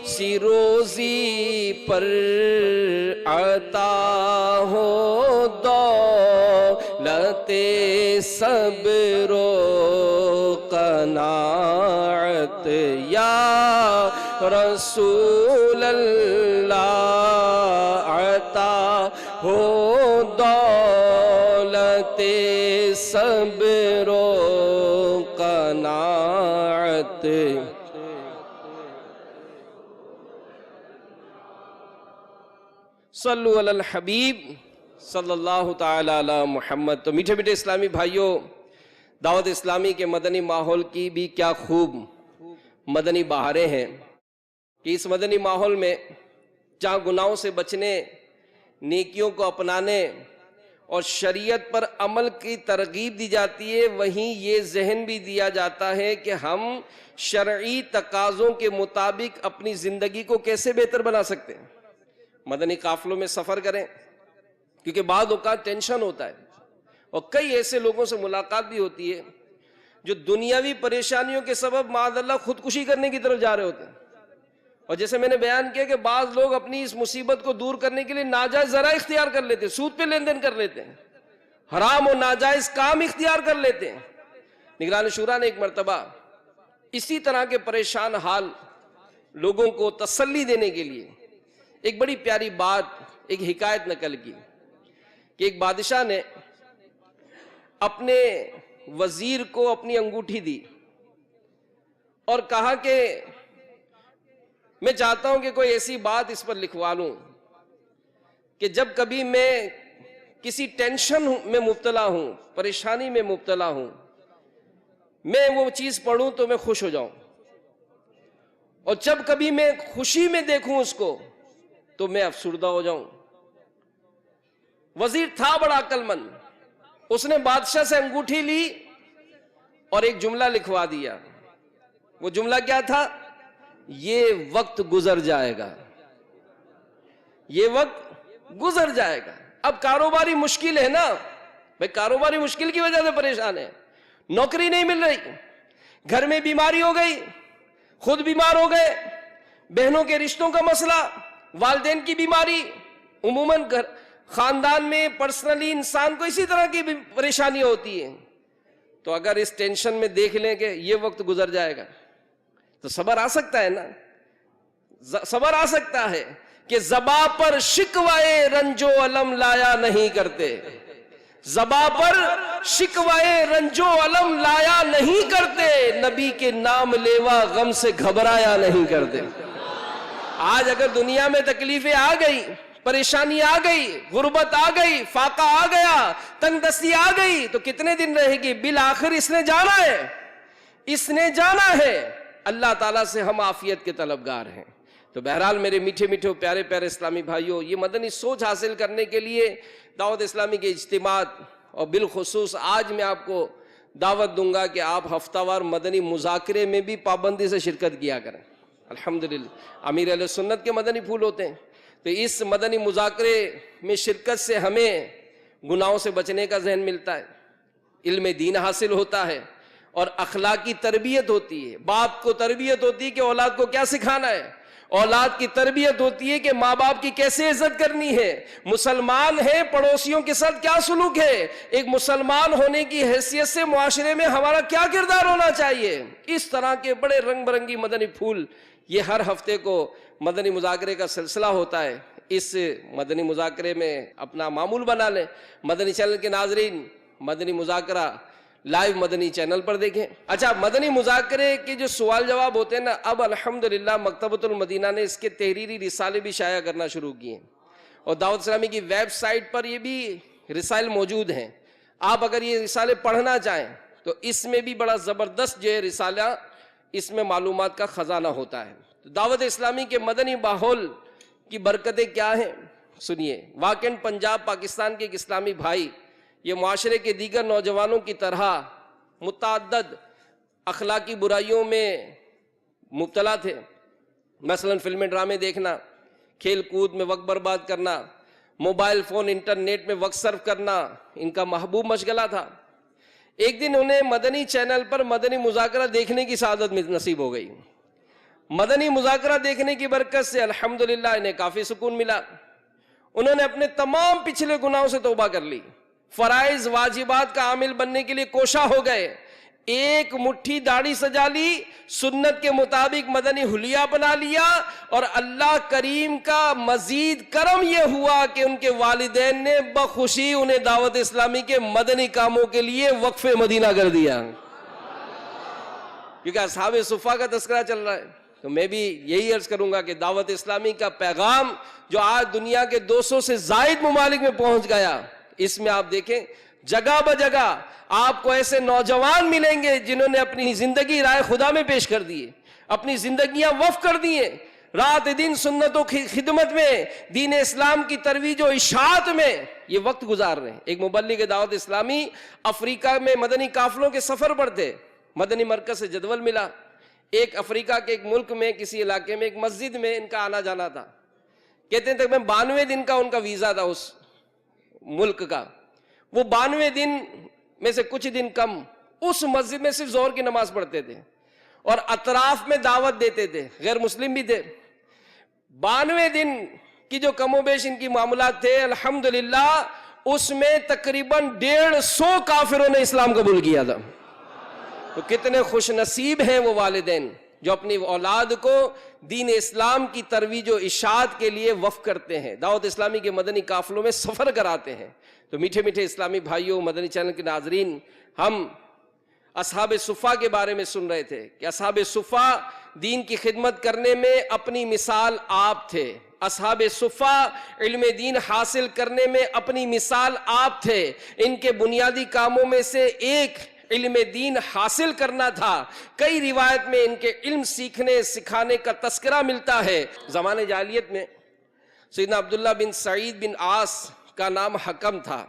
سی روزی پر، عطا ہو دولت صبر و قناعت یا رسول اللہ، عطا ہو دولت صبر و قناعت۔ صلو علی الحبیب صلی اللہ تعالی علی محمد۔ تو میٹھے میٹھے اسلامی بھائیوں، دعوت اسلامی کے مدنی ماحول کی بھی کیا خوب مدنی بہاریں ہیں کہ اس مدنی ماحول میں جہاں گناہوں سے بچنے، نیکیوں کو اپنانے اور شریعت پر عمل کی ترغیب دی جاتی ہے، وہیں یہ ذہن بھی دیا جاتا ہے کہ ہم شرعی تقاضوں کے مطابق اپنی زندگی کو کیسے بہتر بنا سکتے ہیں۔ مدنی قافلوں میں سفر کریں، کیونکہ بعض اوقات ٹینشن ہوتا ہے اور کئی ایسے لوگوں سے ملاقات بھی ہوتی ہے جو دنیاوی پریشانیوں کے سبب معاذ اللہ خودکشی کرنے کی طرف جا رہے ہوتے ہیں۔ اور جیسے میں نے بیان کیا کہ بعض لوگ اپنی اس مصیبت کو دور کرنے کے لیے ناجائز ذرائع اختیار کر لیتے ہیں، سود پہ لین دین کر لیتے ہیں، حرام و ناجائز کام اختیار کر لیتے ہیں۔ نگران شورا نے ایک مرتبہ اسی طرح کے پریشان حال لوگوں کو تسلی دینے کے لیے ایک بڑی پیاری بات، ایک حکایت نقل کی کہ ایک بادشاہ نے اپنے وزیر کو اپنی انگوٹھی دی اور کہا کہ میں چاہتا ہوں کہ کوئی ایسی بات اس پر لکھوا لوں کہ جب کبھی میں کسی ٹینشن میں مبتلا ہوں، پریشانی میں مبتلا ہوں، میں وہ چیز پڑھوں تو میں خوش ہو جاؤں، اور جب کبھی میں خوشی میں دیکھوں اس کو تو میں افسردہ ہو جاؤں۔ وزیر تھا بڑا عقل مند، اس نے بادشاہ سے انگوٹھی لی اور ایک جملہ لکھوا دیا۔ وہ جملہ کیا تھا؟ یہ وقت گزر جائے گا، یہ وقت گزر جائے گا۔ اب کاروباری مشکل ہے نا بھائی، کاروباری مشکل کی وجہ سے پریشان ہے، نوکری نہیں مل رہی، گھر میں بیماری ہو گئی، خود بیمار ہو گئے، بہنوں کے رشتوں کا مسئلہ، والدین کی بیماری، عموماً خاندان میں پرسنلی انسان کو اسی طرح کی پریشانی ہوتی ہے۔ تو اگر اس ٹینشن میں دیکھ لیں کہ یہ وقت گزر جائے گا تو صبر آ سکتا ہے نا، صبر آ سکتا ہے کہ زباں پر شکوائے رنج و علم لایا نہیں کرتے، زباں پر شکوائے رنج و علم لایا نہیں کرتے، نبی کے نام لیوا غم سے گھبرایا نہیں کرتے۔ آج اگر دنیا میں تکلیفیں آ گئی، پریشانی آ گئی، غربت آ گئی، فاقہ آ گیا، تنگ دستی آ گئی، تو کتنے دن رہے گی؟ بالآخر اس نے جانا ہے، اس نے جانا ہے۔ اللہ تعالیٰ سے ہم عافیت کے طلبگار ہیں۔ تو بہرحال میرے میٹھے میٹھے پیارے پیارے اسلامی بھائیوں، یہ مدنی سوچ حاصل کرنے کے لیے دعوت اسلامی کے اجتماعات، اور بالخصوص آج میں آپ کو دعوت دوں گا کہ آپ ہفتہ وار مدنی مذاکرے میں بھی پابندی سے شرکت کیا کریں. الحمدللہ امیر اہل سنت کے مدنی پھول ہوتے ہیں، تو اس مدنی مذاکرے میں شرکت سے ہمیں گناہوں سے بچنے کا ذہن ملتا ہے، علم دین حاصل ہوتا ہے اور اخلاقی تربیت ہوتی ہے. باپ کو تربیت ہوتی ہے کہ اولاد کو کیا سکھانا ہے، اولاد کی تربیت ہوتی ہے کہ ماں باپ کی کیسے عزت کرنی ہے، مسلمان ہے پڑوسیوں کے ساتھ کیا سلوک ہے، ایک مسلمان ہونے کی حیثیت سے معاشرے میں ہمارا کیا کردار ہونا چاہیے. اس طرح کے بڑے رنگ برنگی مدنی پھول یہ ہر ہفتے کو مدنی مذاکرے کا سلسلہ ہوتا ہے. اس مدنی مذاکرے میں اپنا معمول بنا لیں. مدنی چینل کے ناظرین مدنی مذاکرہ لائیو مدنی چینل پر دیکھیں. اچھا، مدنی مذاکرے کے جو سوال جواب ہوتے ہیں نا، اب الحمدللہ مکتبۃ المدینہ نے اس کے تحریری رسالے بھی شائع کرنا شروع کیے ہیں، اور دعوت اسلامی کی ویب سائٹ پر یہ بھی رسائل موجود ہیں. آپ اگر یہ رسالے پڑھنا چاہیں تو اس میں بھی بڑا زبردست جو ہے رسالہ، اس میں معلومات کا خزانہ ہوتا ہے. تو دعوت اسلامی کے مدنی ماحول کی برکتیں کیا ہیں سنیے. واقعاً پنجاب پاکستان کے ایک اسلامی بھائی یہ معاشرے کے دیگر نوجوانوں کی طرح متعدد اخلاقی برائیوں میں مبتلا تھے. مثلا فلمیں ڈرامے دیکھنا، کھیل کود میں وقت برباد کرنا، موبائل فون انٹرنیٹ میں وقت صرف کرنا ان کا محبوب مشغلہ تھا. ایک دن انہیں مدنی چینل پر مدنی مذاکرہ دیکھنے کی سعادت نصیب ہو گئی. مدنی مذاکرہ دیکھنے کی برکت سے الحمدللہ انہیں کافی سکون ملا. انہوں نے اپنے تمام پچھلے گناہوں سے توبہ کر لی، فرائض واجبات کا عامل بننے کے لیے کوشاں ہو گئے، ایک مٹھی داڑھی سجا لی، سنت کے مطابق مدنی حلیہ بنا لیا، اور اللہ کریم کا مزید کرم یہ ہوا کہ ان کے والدین نے بخوشی انہیں دعوت اسلامی کے مدنی کاموں کے لیے وقف مدینہ کر دیا. کیونکہ اصحاب صفا کا تذکرہ چل رہا ہے، تو میں بھی یہی عرض کروں گا کہ دعوت اسلامی کا پیغام جو آج دنیا کے 200 سے زائد ممالک میں پہنچ گیا، اس میں آپ دیکھیں جگہ بجگہ آپ کو ایسے نوجوان ملیں گے جنہوں نے اپنی زندگی رائے خدا میں پیش کر دی ہے، اپنی زندگیاں وقف کر دی ہیں، رات دن سنتوں کی خدمت میں، دین اسلام کی ترویج و اشاعت میں یہ وقت گزار رہے ہیں. ایک مبلغ دعوت اسلامی افریقہ میں مدنی قافلوں کے سفر پر تھے. مدنی مرکز سے جدول ملا، ایک افریقہ کے ایک ملک میں کسی علاقے میں ایک مسجد میں ان کا آنا جانا تھا. کہتے ہیں تقریباً 92 دن کا ان کا ویزا تھا اس ملک کا. وہ 92 دن میں سے کچھ دن کم اس مسجد میں صرف ظہر کی نماز پڑھتے تھے اور اطراف میں دعوت دیتے تھے، غیر مسلم بھی تھے. 92 دن کی جو کم و بیش ان کی معاملات تھے، الحمدللہ اس میں تقریباً 150 کافروں نے اسلام قبول کیا تھا. تو کتنے خوش نصیب ہیں وہ والدین جو اپنی اولاد کو دین اسلام کی ترویج و اشاعت کے لیے وقف کرتے ہیں، دعوت اسلامی کے مدنی قافلوں میں سفر کراتے ہیں. تو میٹھے میٹھے اسلامی بھائیوں، مدنی چینل کے ناظرین، ہم اصحاب صفا کے بارے میں سن رہے تھے کہ اصحاب صفا دین کی خدمت کرنے میں اپنی مثال آپ تھے. اصحاب صفا علم دین حاصل کرنے میں اپنی مثال آپ تھے. ان کے بنیادی کاموں میں سے ایک علم دین حاصل کرنا تھا. کئی روایت میں ان کے علم سیکھنے سکھانے کا تذکرہ ملتا ہے. زمانے جاہلیت میں سیدنا عبداللہ بن سعید بن عاص کا نام حکم تھا.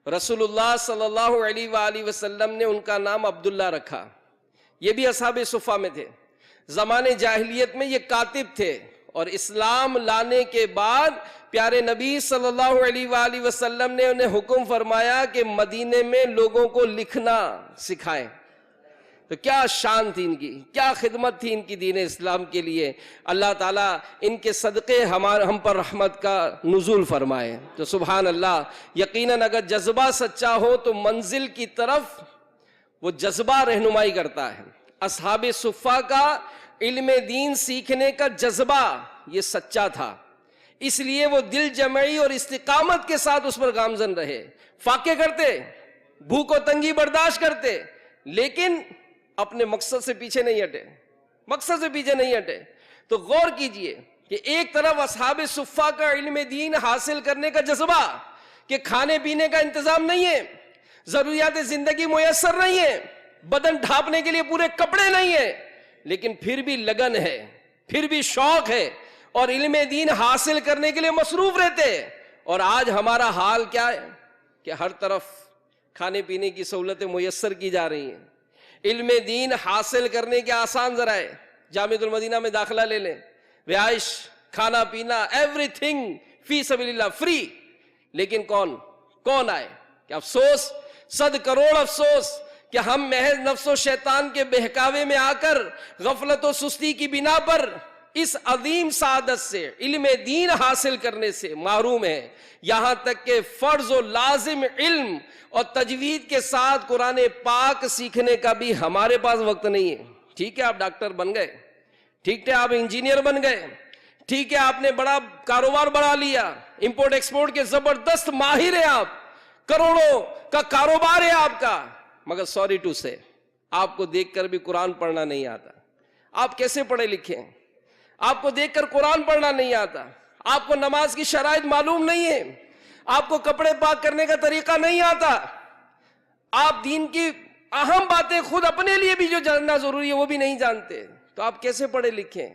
رسول اللہ صلی اللہ علیہ وآلہ وسلم نے ان کا نام عبداللہ رکھا. یہ بھی اصحاب صفا میں تھے. زمانے جاہلیت میں یہ کاتب تھے، اور اسلام لانے کے بعد پیارے نبی صلی اللہ علیہ وآلہ وسلم نے انہیں حکم فرمایا کہ مدینے میں لوگوں کو لکھنا سکھائیں. تو کیا شان تھی ان کی، کیا خدمت تھی ان کی دین اسلام کے لیے. اللہ تعالیٰ ان کے صدقے ہم پر رحمت کا نزول فرمائے. تو سبحان اللہ، یقیناً اگر جذبہ سچا ہو تو منزل کی طرف وہ جذبہ رہنمائی کرتا ہے. اصحاب صفا کا علم دین سیکھنے کا جذبہ یہ سچا تھا، اس لیے وہ دل جمعی اور استقامت کے ساتھ اس پر گامزن رہے. فاقے کرتے، بھوک و تنگی برداشت کرتے، لیکن اپنے مقصد سے پیچھے نہیں ہٹے، مقصد سے پیچھے نہیں ہٹے. تو غور کیجئے کہ ایک طرف اصحاب صفا کا علم دین حاصل کرنے کا جذبہ کہ کھانے پینے کا انتظام نہیں ہے، ضروریات زندگی میسر نہیں ہے، بدن ڈھانپنے کے لیے پورے کپڑے نہیں ہیں، لیکن پھر بھی لگن ہے، پھر بھی شوق ہے اور علم دین حاصل کرنے کے لیے مصروف رہتے. اور آج ہمارا حال کیا ہے کہ ہر طرف کھانے پینے کی سہولتیں میسر کی جا رہی ہیں. علم دین حاصل کرنے کے آسان ذرائع, جامعۃ المدینہ میں داخلہ لے لیں, رہائش, کھانا پینا, ایوری تھنگ فی سبیل اللہ فری. لیکن کون آئے؟ کہ افسوس, 100 کروڑ افسوس کہ ہم محض نفس و شیطان کے بہکاوے میں آ کر غفلت و سستی کی بنا پر اس عظیم سعادت سے, علم دین حاصل کرنے سے محروم ہیں. یہاں تک کہ فرض و لازم علم اور تجوید کے ساتھ قرآن پاک سیکھنے کا بھی ہمارے پاس وقت نہیں ہے. ٹھیک ہے آپ ڈاکٹر بن گئے, ٹھیک ہے آپ انجینئر بن گئے, ٹھیک ہے آپ نے بڑا کاروبار بڑھا لیا, امپورٹ ایکسپورٹ کے زبردست ماہر ہیں آپ, کروڑوں کا کاروبار ہے آپ کا, مگر سوری ٹو سے آپ کو دیکھ کر بھی قرآن پڑھنا نہیں آتا. آپ کیسے پڑھے لکھے ہیں؟ آپ کو دیکھ کر قرآن پڑھنا نہیں آتا, آپ کو نماز کی شرائط معلوم نہیں ہے, آپ کو کپڑے پاک کرنے کا طریقہ نہیں آتا, آپ دین کی اہم باتیں خود اپنے لیے بھی جو جاننا ضروری ہے وہ بھی نہیں جانتے, تو آپ کیسے پڑھے لکھے ہیں؟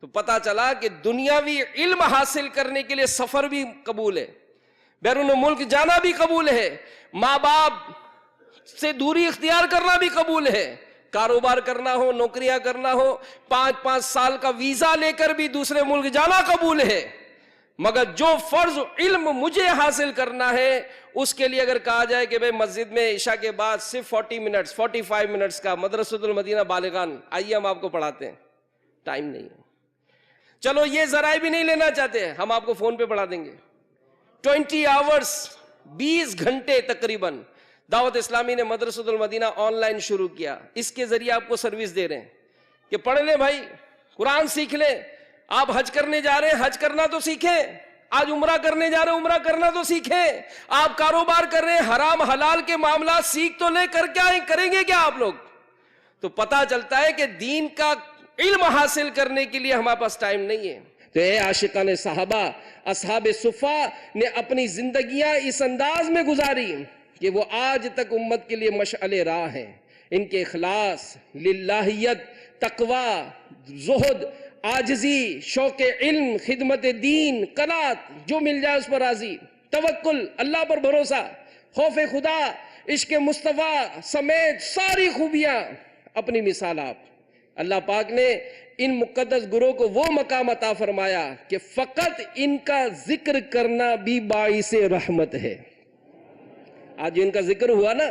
تو پتا چلا کہ دنیاوی علم حاصل کرنے کے لیے سفر بھی قبول ہے, بیرون ملک جانا بھی قبول ہے, ماں باپ سے دوری اختیار کرنا بھی قبول ہے, کاروبار کرنا ہو, نوکریاں کرنا ہو, 5 سال کا ویزا لے کر بھی دوسرے ملک جانا قبول ہے. مگر جو فرض علم مجھے حاصل کرنا ہے اس کے لیے اگر کہا جائے کہ بھئی مسجد میں عشاء کے بعد صرف 45 منٹس کا مدرسۃ المدینہ بالغان, آئیے ہم آپ کو پڑھاتے ہیں, ٹائم نہیں ہے. چلو یہ ذرائع بھی نہیں لینا چاہتے, ہم آپ کو فون پہ پڑھا دیں گے. 20 آورز 20 گھنٹے تقریباً دعوت اسلامی نے مدرسۃ المدینہ آن لائن شروع کیا, اس کے ذریعے آپ کو سروس دے رہے ہیں کہ پڑھ لیں بھائی, قرآن سیکھ لیں. آپ حج کرنے جا رہے ہیں, حج کرنا تو سیکھیں. آج عمرہ کرنے جا رہے ہیں, عمرہ کرنا تو سیکھیں. آپ کاروبار کر رہے ہیں, حرام حلال کے معاملات سیکھ تو لیں, کر کیا کریں گے کیا آپ لوگ؟ تو پتا چلتا ہے کہ دین کا علم حاصل کرنے کے لیے ہمارے پاس ٹائم نہیں ہے. تو اے عاشقان صحابہ, اصحاب صفا نے اپنی زندگیاں اس انداز میں گزاری کہ وہ آج تک امت کے لیے مشعل راہ ہیں. ان کے اخلاص, للہیت, تقوی, زہد, عاجزی, شوق علم, خدمت دین, قناعت, جو مل جائے اس پر راضی, توکل, اللہ پر بھروسہ, خوف خدا, عشق مصطفیٰ سمیت ساری خوبیاں اپنی مثال آپ. اللہ پاک نے ان مقدس گروہ کو وہ مقام عطا فرمایا کہ فقط ان کا ذکر کرنا بھی باعث رحمت ہے. آج ان کا ذکر ہوا نا,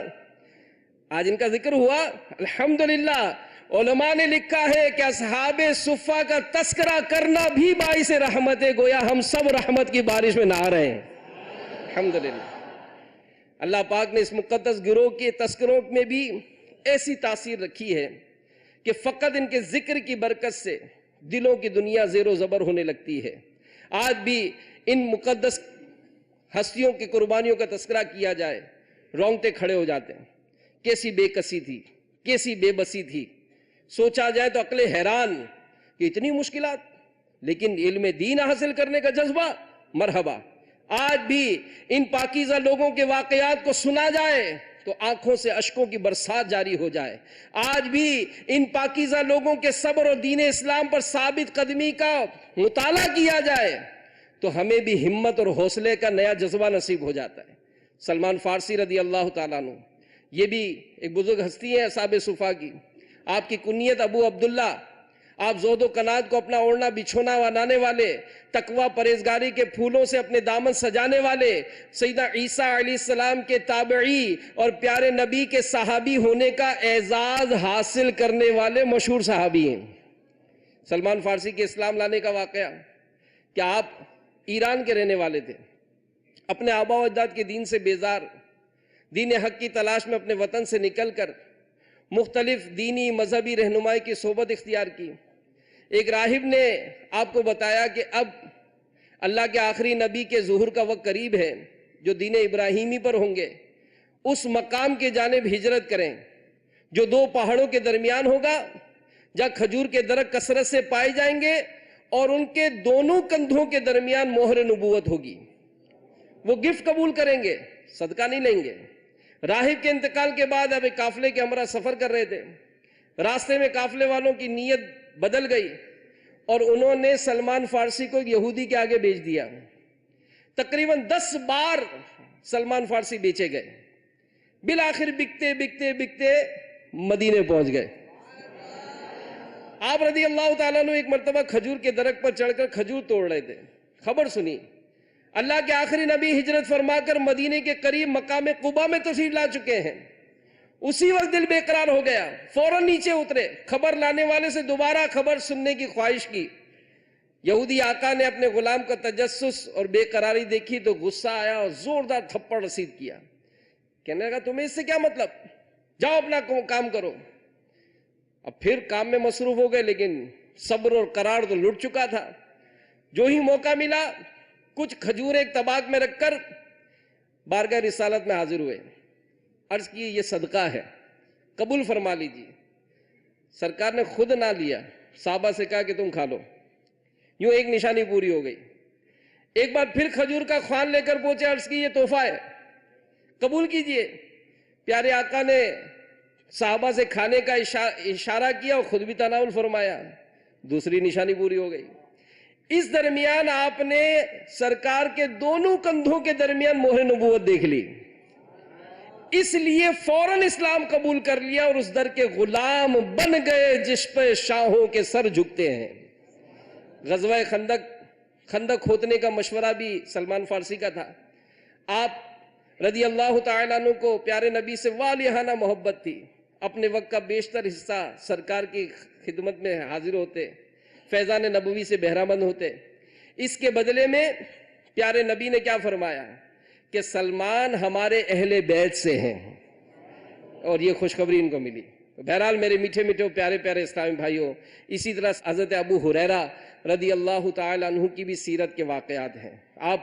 آج ان کا ذکر ہوا, الحمدللہ. علماء نے لکھا ہے کہ اصحاب صفا کا تذکرہ کرنا بھی باعث رحمت ہے, گویا ہم سب رحمت کی بارش میں نہا رہے ہیں. الحمدللہ. اللہ پاک نے اس مقدس گروہ کے تذکروں میں بھی ایسی تاثیر رکھی ہے کہ فقط ان کے ذکر کی برکت سے دلوں کی دنیا زیر و زبر ہونے لگتی ہے. آج بھی ان مقدس ہستیوں کی قربانیوں کا تذکرہ کیا جائے, رونگٹے کھڑے ہو جاتے ہیں. کیسی بے کسی تھی, کیسی بے بسی تھی. سوچا جائے تو عقل حیران کہ اتنی مشکلات, لیکن علم دین حاصل کرنے کا جذبہ, مرحبا. آج بھی ان پاکیزہ لوگوں کے واقعات کو سنا جائے تو آنکھوں سے اشکوں کی برسات جاری ہو جائے. آج بھی ان پاکیزہ لوگوں کے صبر اور دین اسلام پر ثابت قدمی کا مطالعہ کیا جائے تو ہمیں بھی ہمت اور حوصلے کا نیا جذبہ نصیب ہو جاتا ہے. سلمان فارسی رضی اللہ تعالیٰ عنہ, یہ بھی ایک بزرگ ہستی ہے اصحاب صفا کی. آپ کی کنیت ابو عبداللہ. آپ زہد و قناعت کو اپنا اوڑھنا بچھونا بنانے والے, تقوی پرہیزگاری کے پھولوں سے اپنے دامن سجانے والے, سیدنا عیسیٰ علیہ السلام کے تابعی اور پیارے نبی کے صحابی ہونے کا اعزاز حاصل کرنے والے مشہور صحابی ہیں. سلمان فارسی کے اسلام لانے کا واقعہ کہ آپ ایران کے رہنے والے تھے, اپنے آبا و اجداد کے دین سے بیزار, دین حق کی تلاش میں اپنے وطن سے نکل کر مختلف دینی مذہبی رہنمائی کی صحبت اختیار کی. ایک راہب نے آپ کو بتایا کہ اب اللہ کے آخری نبی کے ظہور کا وقت قریب ہے جو دین ابراہیمی پر ہوں گے. اس مقام کے جانب ہجرت کریں جو 2 پہاڑوں کے درمیان ہوگا, جہاں کھجور کے درخت کثرت سے پائے جائیں گے اور ان کے دونوں کندھوں کے درمیان مہر نبوت ہوگی. وہ گفٹ قبول کریں گے, صدقہ نہیں لیں گے. راہب کے انتقال کے بعد اب ایک قافلے کے ہمراہ سفر کر رہے تھے. راستے میں قافلے والوں کی نیت بدل گئی اور انہوں نے سلمان فارسی کو ایک یہودی کے آگے بیچ دیا. تقریباً 10 بار سلمان فارسی بیچے گئے. بالآخر بکتے بکتے بکتے مدینے پہنچ گئے. آپ رضی اللہ تعالیٰ عنہ ایک مرتبہ کھجور کے درخت پر چڑھ کر کھجور توڑ رہے تھے. خبر سنی اللہ کے آخری نبی ہجرت فرما کر مدینے کے قریب مقام قباء میں تشریف لا چکے ہیں. اسی وقت دل بے قرار ہو گیا, فوراً نیچے اترے. خبر لانے والے سے دوبارہ خبر سننے کی خواہش کی. یہودی آقا نے اپنے غلام کا تجسس اور بے قراری دیکھی تو غصہ آیا اور زوردار تھپڑ رسید کیا. کہنے لگا تمہیں اس سے کیا مطلب, جاؤ اپنا کام کرو. اب پھر کام میں مصروف ہو گئے, لیکن صبر اور قرار تو لٹ چکا تھا. جو ہی موقع ملا کچھ کھجور ایک طباق میں رکھ کر بارگاہ رسالت میں حاضر ہوئے. عرض کی یہ صدقہ ہے, قبول فرما لیجیے. سرکار نے خود نہ لیا, صحابہ سے کہا کہ تم کھا لو. یوں ایک نشانی پوری ہو گئی. ایک بار پھر کھجور کا خوان لے کر پہنچے. عرض کی یہ تحفہ ہے, قبول کیجئے. پیارے آقا نے صحابہ سے کھانے کا اشارہ کیا اور خود بھی تناول فرمایا. دوسری نشانی پوری ہو گئی. اس درمیان آپ نے سرکار کے دونوں کندھوں کے درمیان مہر نبوت دیکھ لی, اس لیے فوراً اسلام قبول کر لیا اور اس در کے غلام بن گئے جس پہ شاہوں کے سر جھکتے ہیں. غزوہ خندق کھودنے کا مشورہ بھی سلمان فارسی کا تھا. آپ رضی اللہ تعالیٰ عنہ کو پیارے نبی سے والہانہ محبت تھی. اپنے وقت کا بیشتر حصہ سرکار کی خدمت میں حاضر ہوتے, فیضان نبوی سے بہرامند ہوتے. اس کے بدلے میں پیارے نبی نے کیا فرمایا کہ سلمان ہمارے اہل بیت سے ہیں, اور یہ خوشخبری ان کو ملی. بہرحال میرے میٹھے میٹھے پیارے پیارے اسلامی بھائیوں, اسی طرح حضرت ابو ہریرہ رضی اللہ تعالی عنہ کی بھی سیرت کے واقعات ہیں. آپ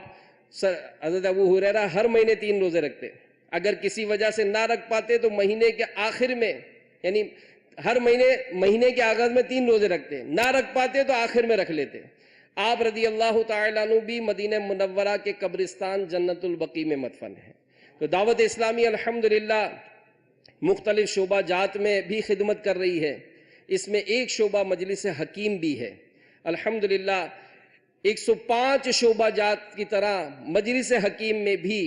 حضرت ابو ہریرہ ہر مہینے 3 روزے رکھتے. اگر کسی وجہ سے نہ رکھ پاتے تو مہینے کے آخر میں, یعنی ہر مہینے کے آغاز میں 3 روزے رکھتے, نہ رکھ پاتے تو آخر میں رکھ لیتے. آپ رضی اللہ تعالیٰ عنہ بھی مدینہ منورہ کے قبرستان جنت البقیع میں مدفن ہیں. تو دعوت اسلامی الحمدللہ مختلف شعبہ جات میں بھی خدمت کر رہی ہے. اس میں ایک شعبہ مجلس حکیم بھی ہے. الحمدللہ 105 شعبہ جات کی طرح مجلس حکیم میں بھی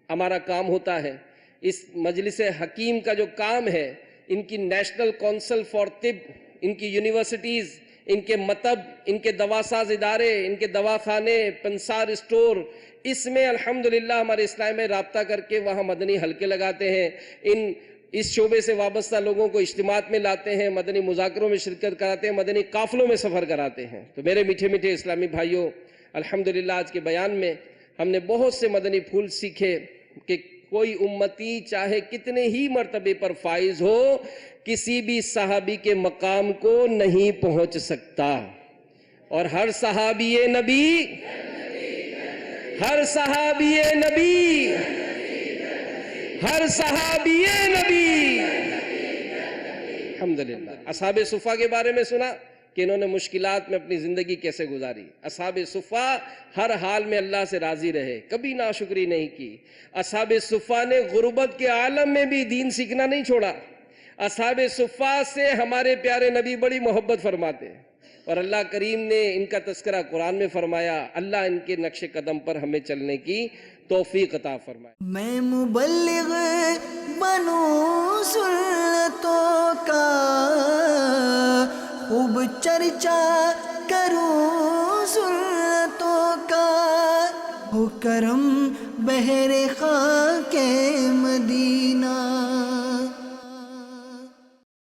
ہمارا کام ہوتا ہے. اس مجلس حکیم کا جو کام ہے, ان کی نیشنل کونسل فار طب, ان کی یونیورسٹیز, ان کے مطب, ان کے دواساز ادارے, ان کے دواخانے, پنسار اسٹور, اس میں الحمدللہ ہمارے اسلام میں رابطہ کر کے وہاں مدنی حلقے لگاتے ہیں. اس شعبے سے وابستہ لوگوں کو اجتماعات میں لاتے ہیں, مدنی مذاکروں میں شرکت کراتے ہیں, مدنی قافلوں میں سفر کراتے ہیں. تو میرے میٹھے میٹھے اسلامی بھائیوں, الحمدللہ آج کے بیان میں ہم نے بہت سے مدنی پھول سیکھے کہ کوئی امتی چاہے کتنے ہی مرتبے پر فائز ہو, کسی بھی صحابی کے مقام کو نہیں پہنچ سکتا. اور ہر صحابی نبی, ہر صحابی نبی, ہر صحابی نبی. الحمدللہ اصحاب صفہ کے بارے میں سنا کہ انہوں نے مشکلات میں اپنی زندگی کیسے گزاری. اصحاب صفہ ہر حال میں اللہ سے راضی رہے, کبھی ناشکری نہیں کی. اصحاب صفہ نے غربت کے عالم میں بھی دین سیکھنا نہیں چھوڑا. اصحاب صفہ سے ہمارے پیارے نبی بڑی محبت فرماتے, اور اللہ کریم نے ان کا تذکرہ قرآن میں فرمایا. اللہ ان کے نقش قدم پر ہمیں چلنے کی توفیق عطا فرمائے. میں مبلغ بنوں سنتوں کا, خوب چرچا کروں سنتوں کا, ہو کرم بہر خاک مدینہ.